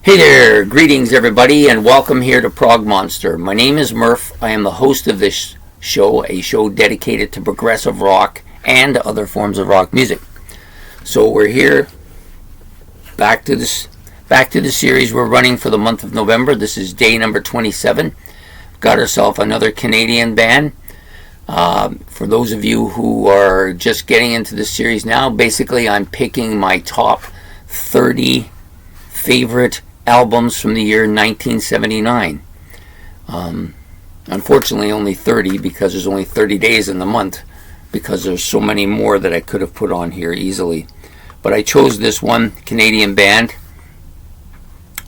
Hey there, greetings everybody, and welcome here to Prog Monster. My name is Murph. I am the host of this show, a show dedicated to progressive rock and other forms of rock music. So we're here, back to the series we're running for the month of November. This is day number 27. Got ourselves another Canadian band. For those of you who are just getting into this series now, basically I'm picking my top 30 favorite albums from the year 1979. Unfortunately only 30 because there's only 30 days in the month, because there's so many more that I could have put on here easily. But I chose this one Canadian band,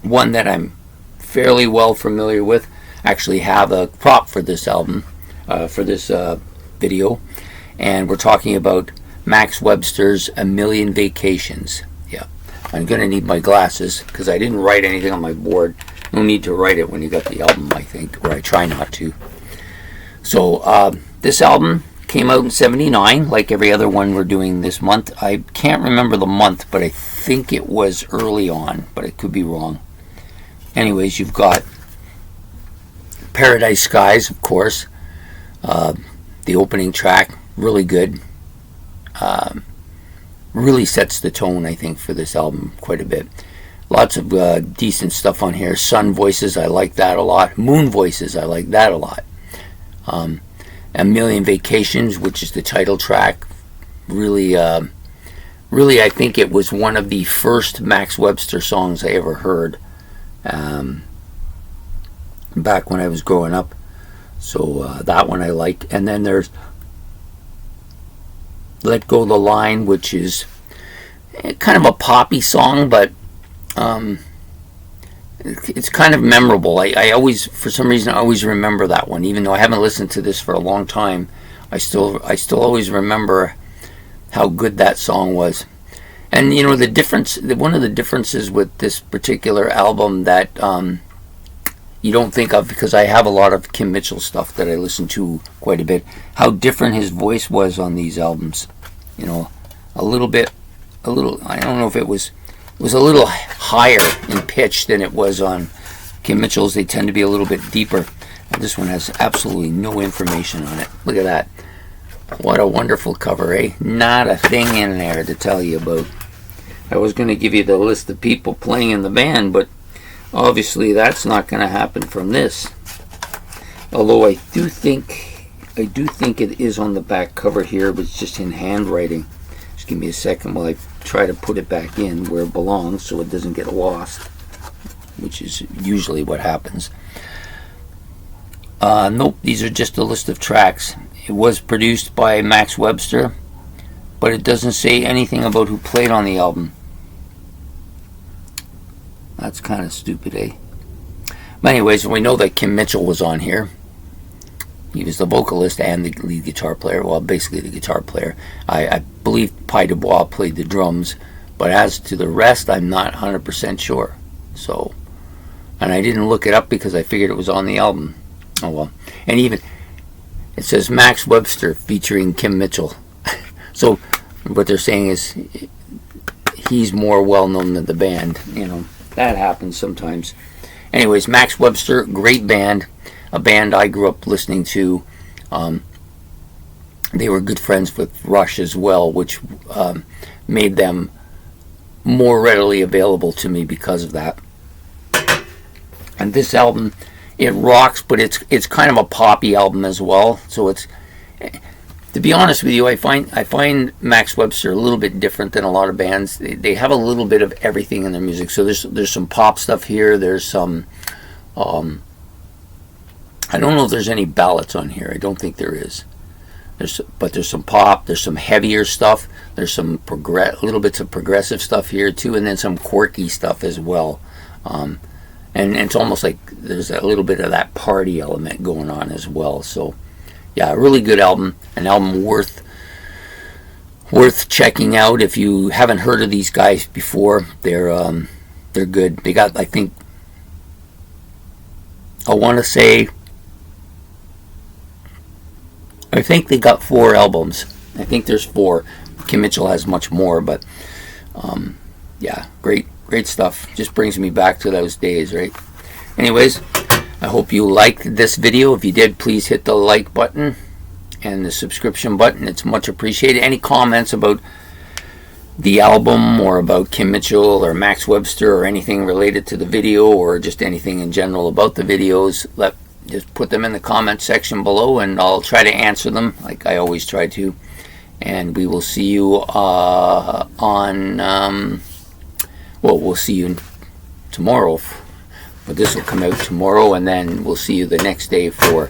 one that I'm fairly well familiar with. I actually have a prop for this album, for this video, and we're talking about Max Webster's A Million Vacations. Yeah, I'm gonna need my glasses because I didn't write anything on my board. No need to write it when you got the album, I think, or I try not to. So this album came out in 79, like every other one we're doing this month. I can't remember the month, but I think it was early on, but I could be wrong. Anyways, you've got Paradise Skies, of course. The opening track, really good. Really sets the tone, I think, for this album quite a bit. Lots of decent stuff on here. Sun Voices, I like that a lot. Moon Voices, I like that a lot. A Million Vacations, which is the title track, really, I think it was one of the first Max Webster songs I ever heard back when I was growing up. So that one I like. And then there's Let Go the Line, which is kind of a poppy song, but it's kind of memorable. I always, for some reason, I always remember that one, even though I haven't listened to this for a long time. I still always remember how good that song was. And you know, the difference, one of the differences with this particular album that you don't think of, because I have a lot of Kim Mitchell stuff that I listen to quite a bit, how different his voice was on these albums. You know, I don't know if it was a little higher in pitch than it was on Kim Mitchell's. They tend to be a little bit deeper. And this one has absolutely no information on it. Look at that. What a wonderful cover, eh? Not a thing in there to tell you about. I was going to give you the list of people playing in the band, but obviously that's not going to happen from this. Although I do think it is on the back cover here, but it's just in handwriting. Just give me a second while I try to put it back in where it belongs so it doesn't get lost, which is usually what happens. Nope, these are just a list of tracks. It was produced by Max Webster, but it doesn't say anything about who played on the album. That's kind of stupid, eh? But anyways, we know that Kim Mitchell was on here. He was the vocalist and the lead guitar player. Well, basically the guitar player. I believe Pi Dubois played the drums, but as to the rest, I'm not 100% sure. So, and I didn't look it up because I figured it was on the album. Oh well. And even it says Max Webster featuring Kim Mitchell. So what they're saying is he's more well known than the band. You know, that happens sometimes. Anyways, Max Webster, great band. A band I grew up listening to. They were good friends with Rush as well, which made them more readily available to me because of that. And this album, it rocks, but it's kind of a poppy album as well. So it's, to be honest with you, I find Max Webster a little bit different than a lot of bands. They have a little bit of everything in their music. So there's some pop stuff here. There's some I don't know if there's any ballads on here. I don't think there is. But there's some pop. There's some heavier stuff. There's some little bits of progressive stuff here too, and then some quirky stuff as well. And it's almost like there's a little bit of that party element going on as well. So, yeah, a really good album. An album worth checking out if you haven't heard of these guys before. They're good. They got, I think, I think they got 4 albums. I think there's 4. Kim Mitchell has much more, but yeah, great Great stuff. Just brings me back to those days, right? Anyways, I hope you liked this video. If you did, please hit the like button and the subscription button. It's much appreciated. Any comments about the album or about Kim Mitchell or Max Webster or anything related to the video or just anything in general about the videos, just put them in the comment section below and I'll try to answer them like I always try to. And we will see you we'll see you tomorrow. But this will come out tomorrow, and then we'll see you the next day for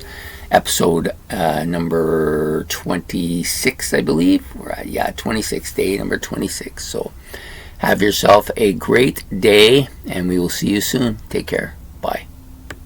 episode number 26, I believe. 26, day number 26. So have yourself a great day, and we will see you soon. Take care. Bye.